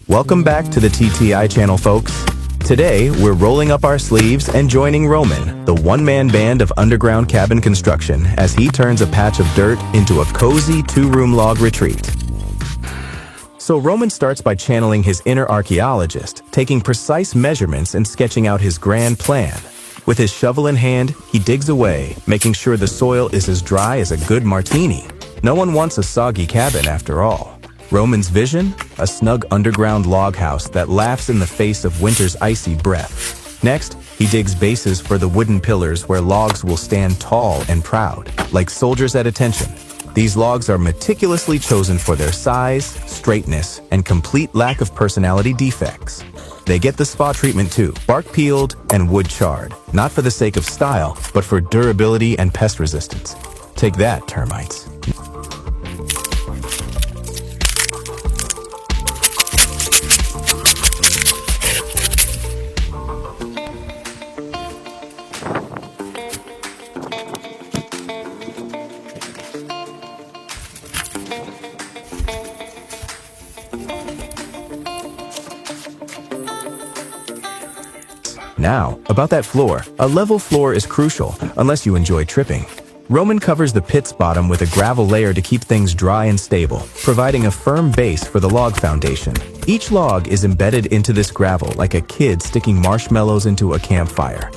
Welcome back to the TTI channel, folks. Today, we're rolling up our sleeves and joining Roman, the one-man band of underground cabin construction, as he turns a patch of dirt into a cozy two-room log retreat. So Roman starts by channeling his inner archaeologist, taking precise measurements and sketching out his grand plan. With his shovel in hand, he digs away, making sure the soil is as dry as a good martini. No one wants a soggy cabin after all. Roman's vision? A snug underground log house that laughs in the face of winter's icy breath. Next, he digs bases for the wooden pillars where logs will stand tall and proud, like soldiers at attention. These logs are meticulously chosen for their size, straightness, and complete lack of personality defects. They get the spa treatment too, bark peeled and wood charred, not for the sake of style, but for durability and pest resistance. Take that, termites. Now, about that floor. A level floor is crucial, unless you enjoy tripping. Roman covers the pit's bottom with a gravel layer to keep things dry and stable, providing a firm base for the log foundation. Each log is embedded into this gravel like a kid sticking marshmallows into a campfire.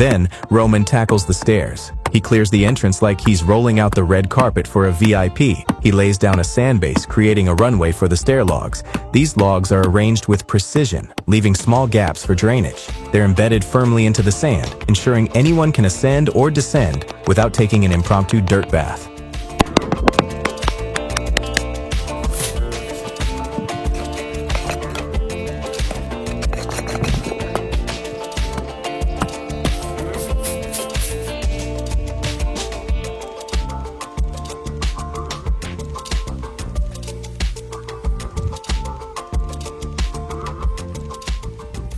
Then, Roman tackles the stairs. He clears the entrance like he's rolling out the red carpet for a VIP. He lays down a sand base, creating a runway for the stair logs. These logs are arranged with precision, leaving small gaps for drainage. They're embedded firmly into the sand, ensuring anyone can ascend or descend without taking an impromptu dirt bath.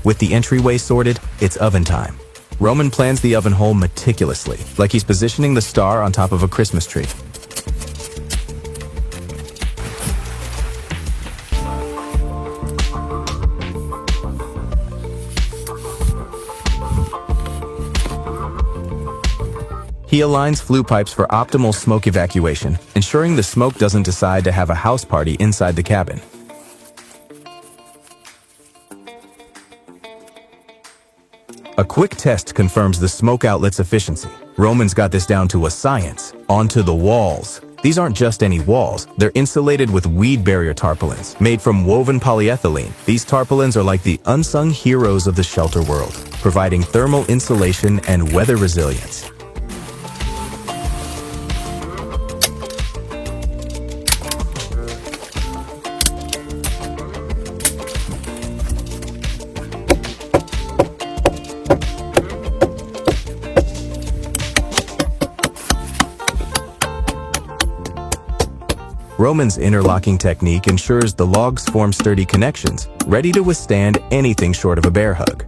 With the entryway sorted, it's oven time. Roman plans the oven hole meticulously, like he's positioning the star on top of a Christmas tree. He aligns flue pipes for optimal smoke evacuation, ensuring the smoke doesn't decide to have a house party inside the cabin. A quick test confirms the smoke outlet's efficiency. Roman's got this down to a science. Onto the walls. These aren't just any walls. They're insulated with weed barrier tarpaulins, made from woven polyethylene. These tarpaulins are like the unsung heroes of the shelter world, providing thermal insulation and weather resilience. Roman's interlocking technique ensures the logs form sturdy connections, ready to withstand anything short of a bear hug.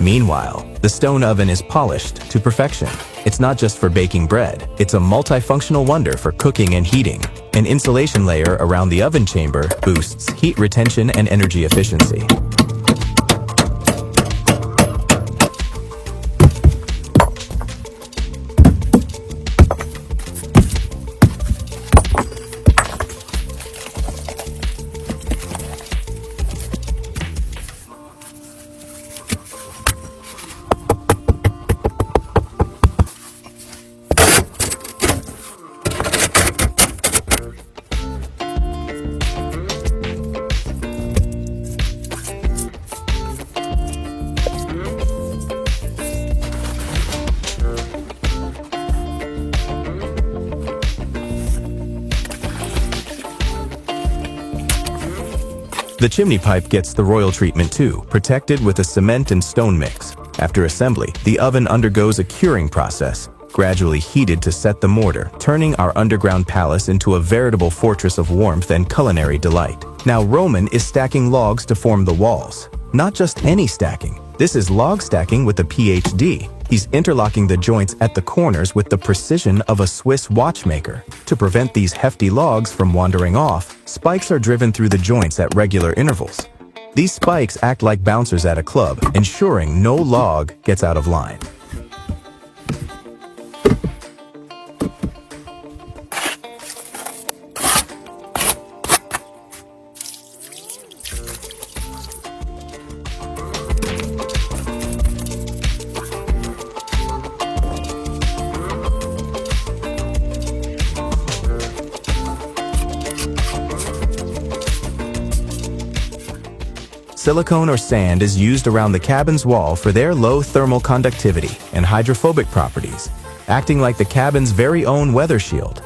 Meanwhile, the stone oven is polished to perfection. It's not just for baking bread, it's a multifunctional wonder for cooking and heating. An insulation layer around the oven chamber boosts heat retention and energy efficiency. The chimney pipe gets the royal treatment too, protected with a cement and stone mix. After assembly, the oven undergoes a curing process, gradually heated to set the mortar, turning our underground palace into a veritable fortress of warmth and culinary delight. Now Roman is stacking logs to form the walls. Not just any stacking. This is log stacking with a PhD. He's interlocking the joints at the corners with the precision of a Swiss watchmaker. To prevent these hefty logs from wandering off, spikes are driven through the joints at regular intervals. These spikes act like bouncers at a club, ensuring no log gets out of line. Silicone or sand is used around the cabin's wall for their low thermal conductivity and hydrophobic properties, acting like the cabin's very own weather shield.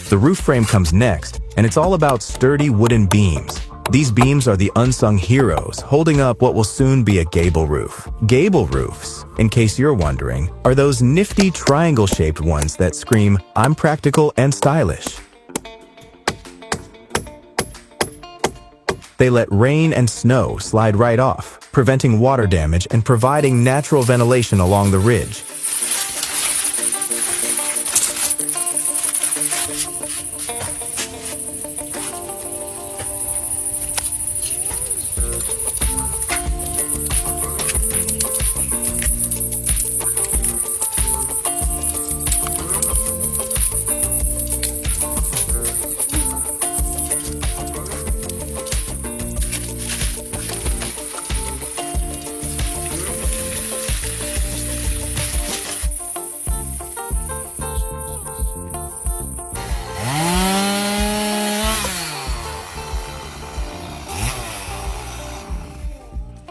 The roof frame comes next, and it's all about sturdy wooden beams. These beams are the unsung heroes, holding up what will soon be a gable roof. Gable roofs, in case you're wondering, are those nifty triangle-shaped ones that scream, "I'm practical and stylish." They let rain and snow slide right off, preventing water damage and providing natural ventilation along the ridge.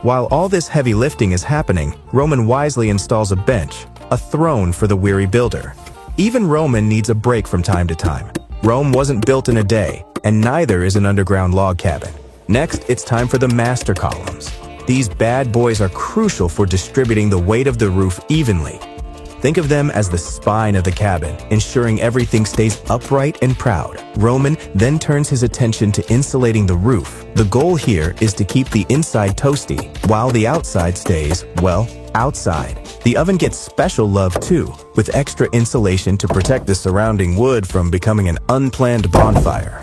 While all this heavy lifting is happening, Roman wisely installs a bench, a throne for the weary builder. Even Roman needs a break from time to time. Rome wasn't built in a day, and neither is an underground log cabin. Next, it's time for the master columns. These bad boys are crucial for distributing the weight of the roof evenly. Think of them as the spine of the cabin, ensuring everything stays upright and proud. Roman then turns his attention to insulating the roof. The goal here is to keep the inside toasty, while the outside stays, well, outside. The oven gets special love too, with extra insulation to protect the surrounding wood from becoming an unplanned bonfire.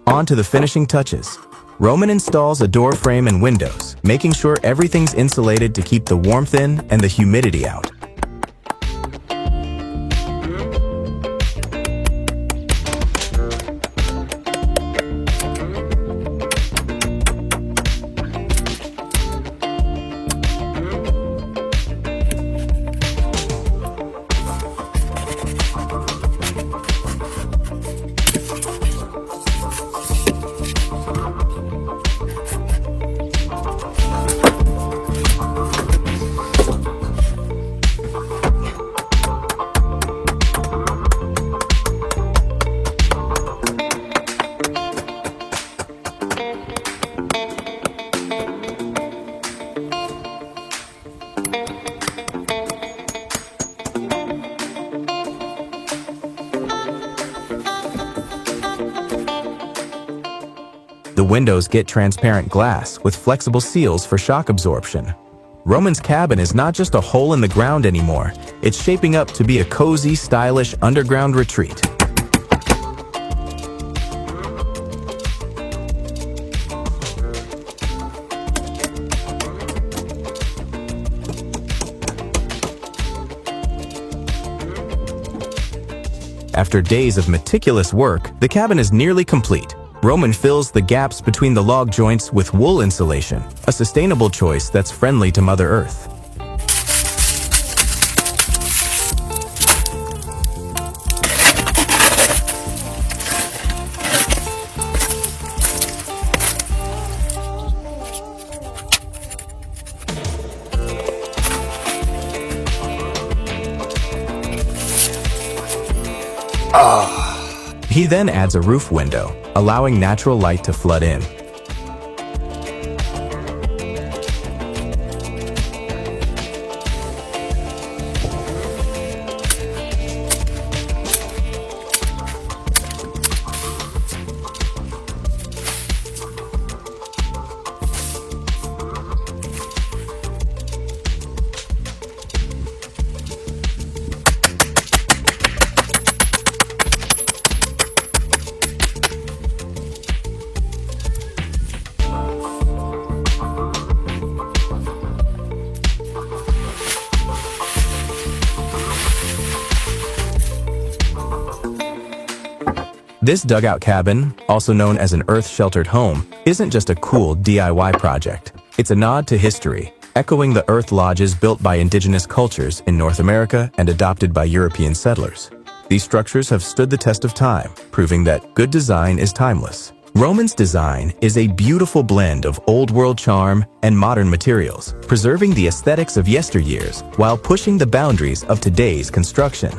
On to the finishing touches. Roman installs a door frame and windows, making sure everything's insulated to keep the warmth in and the humidity out. windows get transparent glass with flexible seals for shock absorption. Roman's cabin is not just a hole in the ground anymore. It's shaping up to be a cozy, stylish underground retreat. After days of meticulous work, the cabin is nearly complete. Roman fills the gaps between the log joints with wool insulation, a sustainable choice that's friendly to Mother Earth. He then adds a roof window, allowing natural light to flood in. This dugout cabin, also known as an earth-sheltered home, isn't just a cool DIY project. It's a nod to history, echoing the earth lodges built by indigenous cultures in North America and adopted by European settlers. These structures have stood the test of time, proving that good design is timeless. Roman's design is a beautiful blend of old-world charm and modern materials, preserving the aesthetics of yesteryears while pushing the boundaries of today's construction.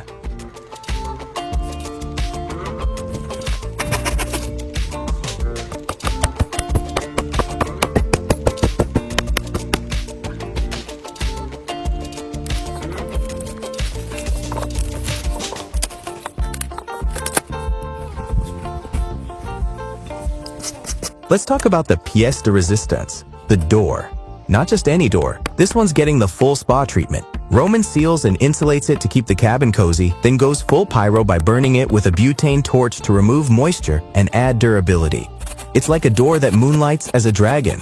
Let's talk about the pièce de résistance, the door. Not just any door, this one's getting the full spa treatment. Roman seals and insulates it to keep the cabin cozy, then goes full pyro by burning it with a butane torch to remove moisture and add durability. It's like a door that moonlights as a dragon.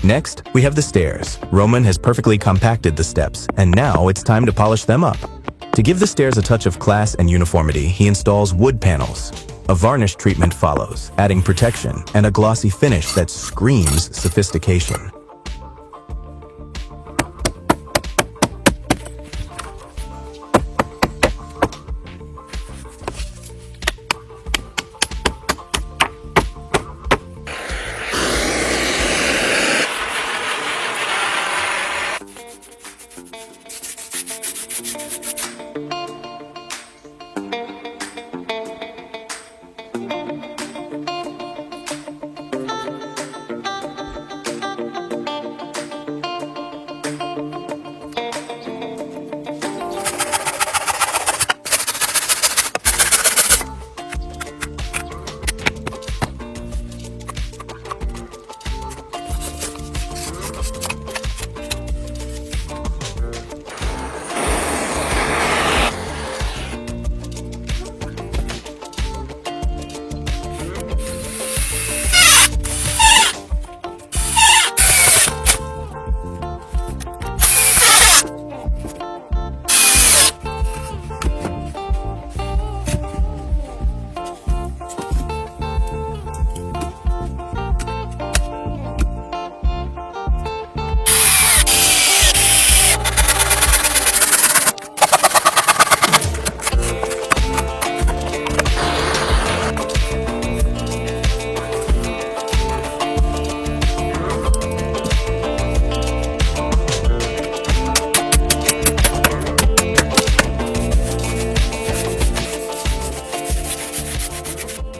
Next, we have the stairs. Roman has perfectly compacted the steps, and now it's time to polish them up. To give the stairs a touch of class and uniformity, he installs wood panels. A varnish treatment follows, adding protection and a glossy finish that screams sophistication.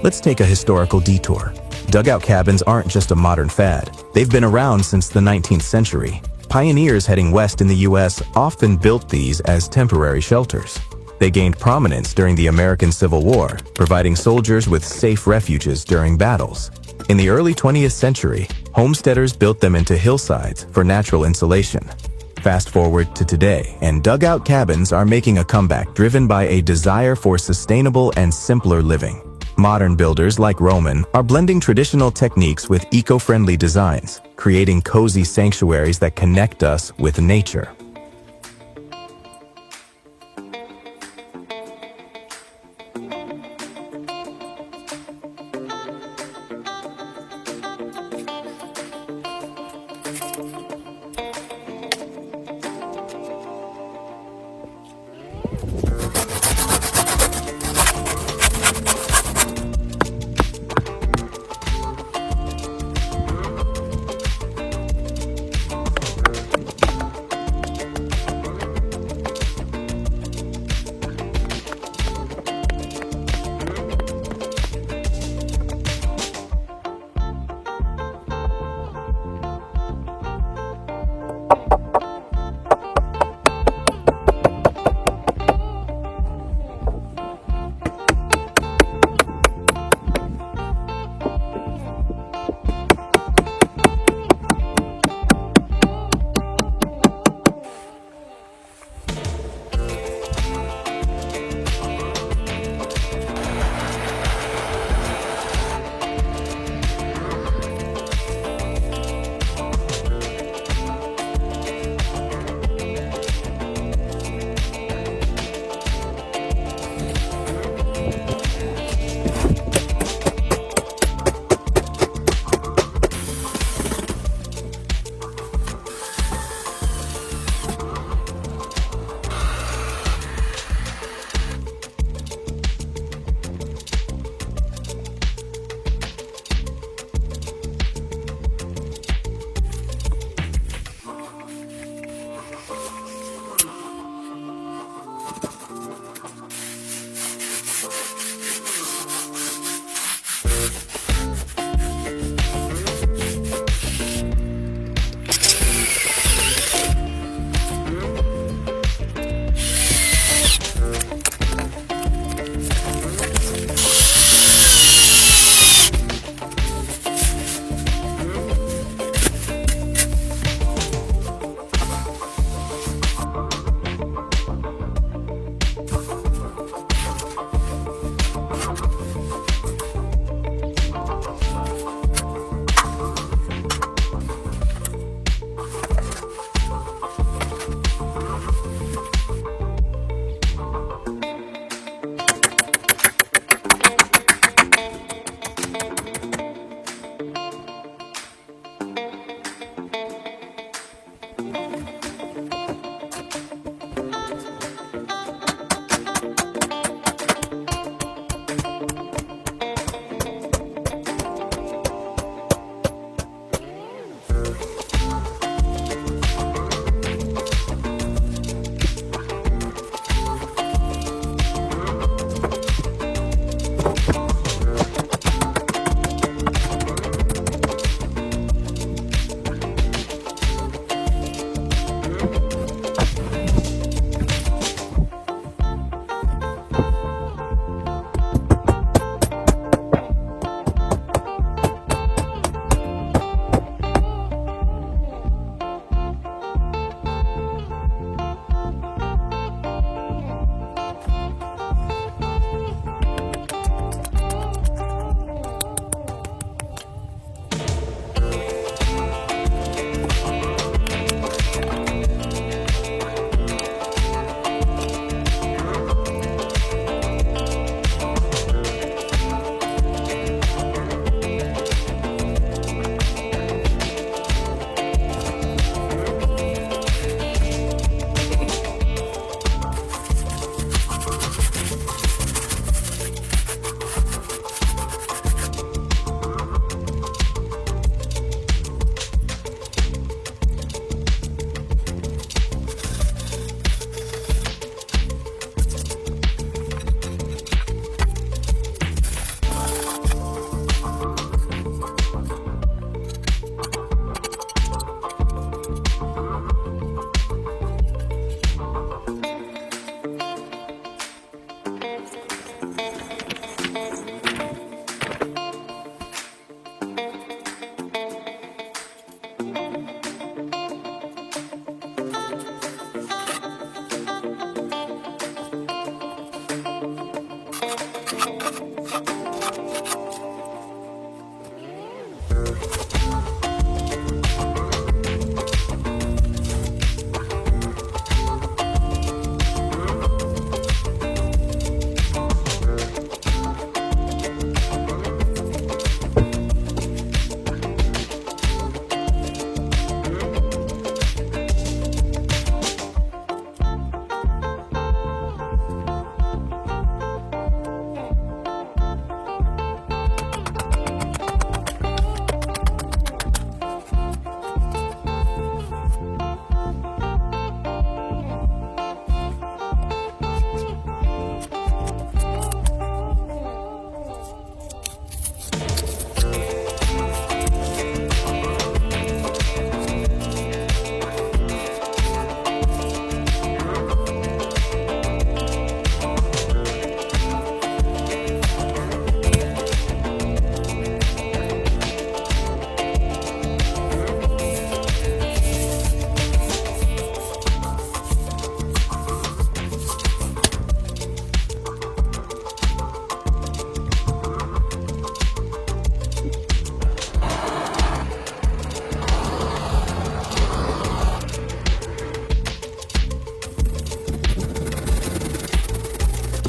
Let's take a historical detour. Dugout cabins aren't just a modern fad. They've been around since the 19th century. Pioneers heading west in the U.S. often built these as temporary shelters. They gained prominence during the American Civil War, providing soldiers with safe refuges during battles. In the early 20th century, homesteaders built them into hillsides for natural insulation. Fast forward to today, and dugout cabins are making a comeback driven by a desire for sustainable and simpler living. Modern builders like Roman are blending traditional techniques with eco-friendly designs, creating cozy sanctuaries that connect us with nature.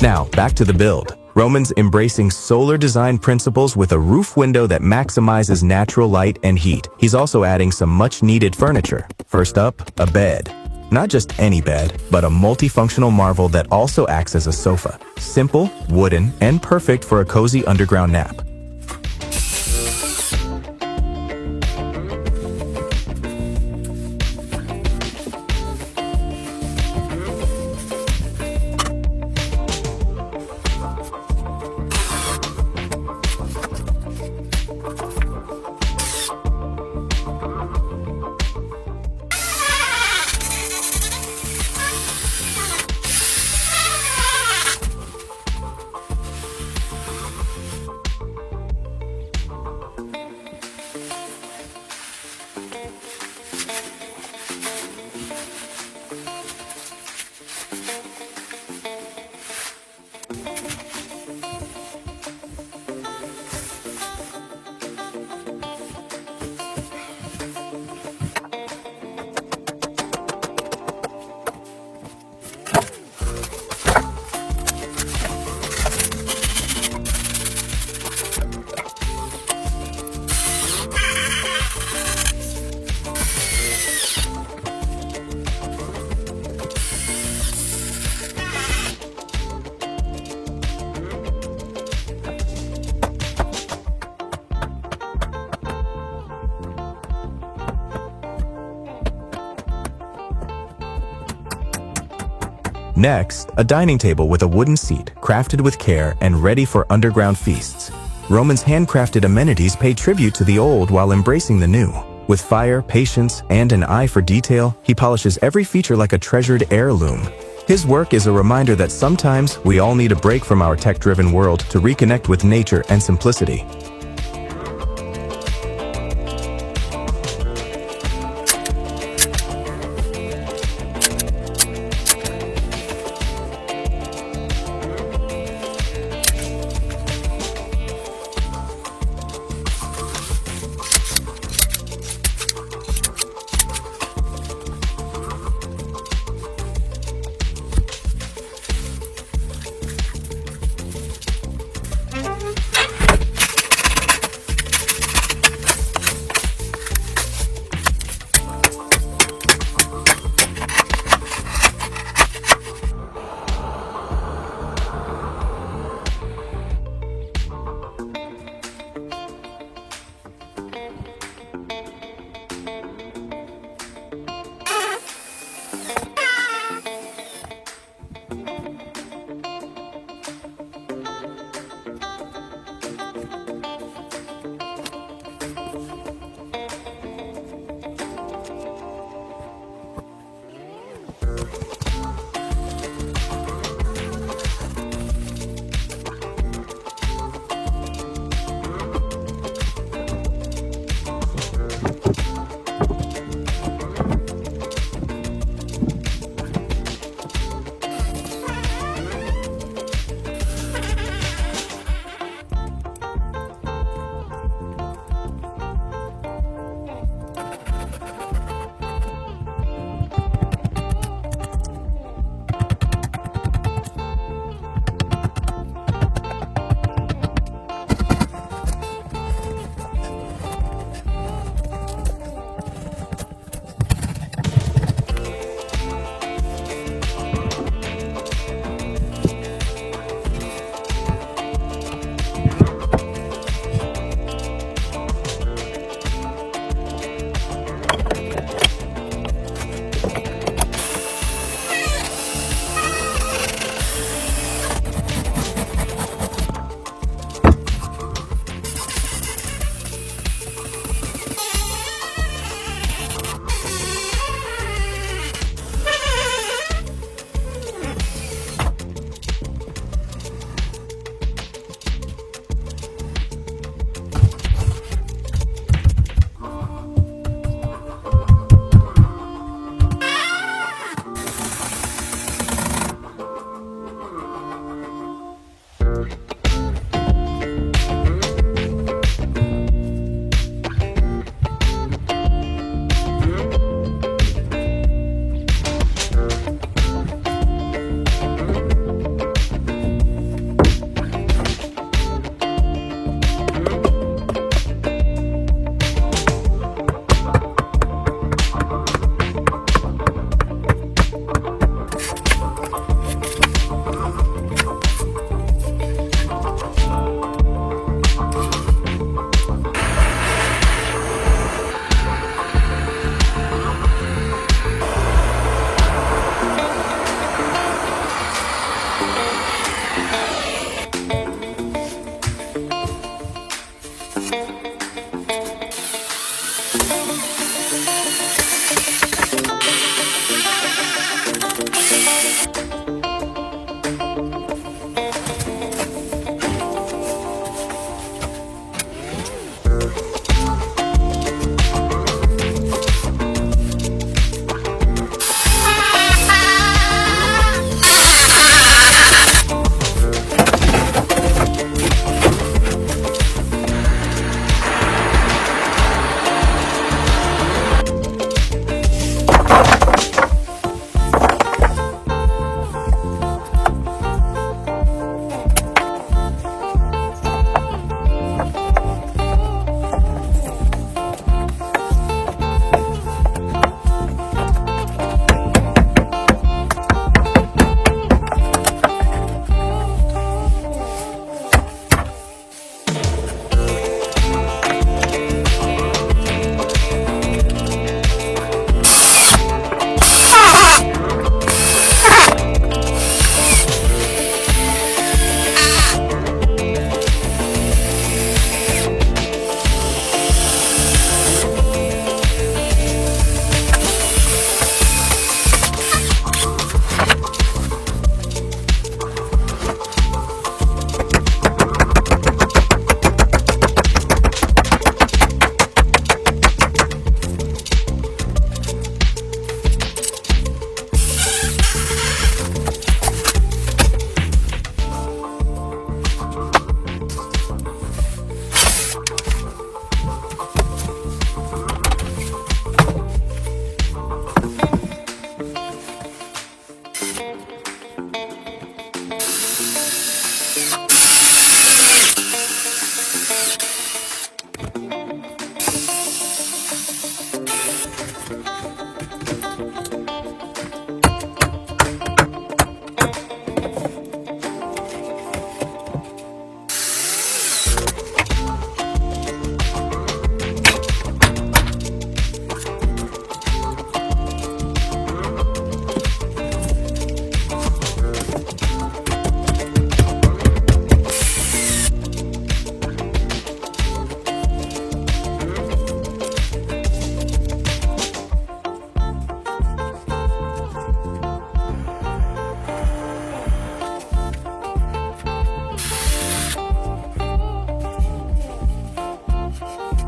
Now, back to the build. Roman's embracing solar design principles with a roof window that maximizes natural light and heat. He's also adding some much-needed furniture. First up, a bed. Not just any bed, but a multifunctional marvel that also acts as a sofa. Simple, wooden, and perfect for a cozy underground nap. Next, a dining table with a wooden seat, crafted with care and ready for underground feasts. Roman's handcrafted amenities pay tribute to the old while embracing the new. With fire, patience, and an eye for detail, he polishes every feature like a treasured heirloom. His work is a reminder that sometimes we all need a break from our tech-driven world to reconnect with nature and simplicity.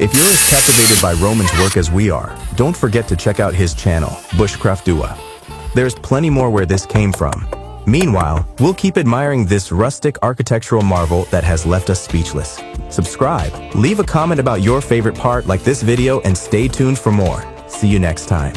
If you're as captivated by Roman's work as we are, don't forget to check out his channel, Bushcraft Dua. There's plenty more where this came from. Meanwhile, we'll keep admiring this rustic architectural marvel that has left us speechless. Subscribe, leave a comment about your favorite part like this video, and stay tuned for more. See you next time.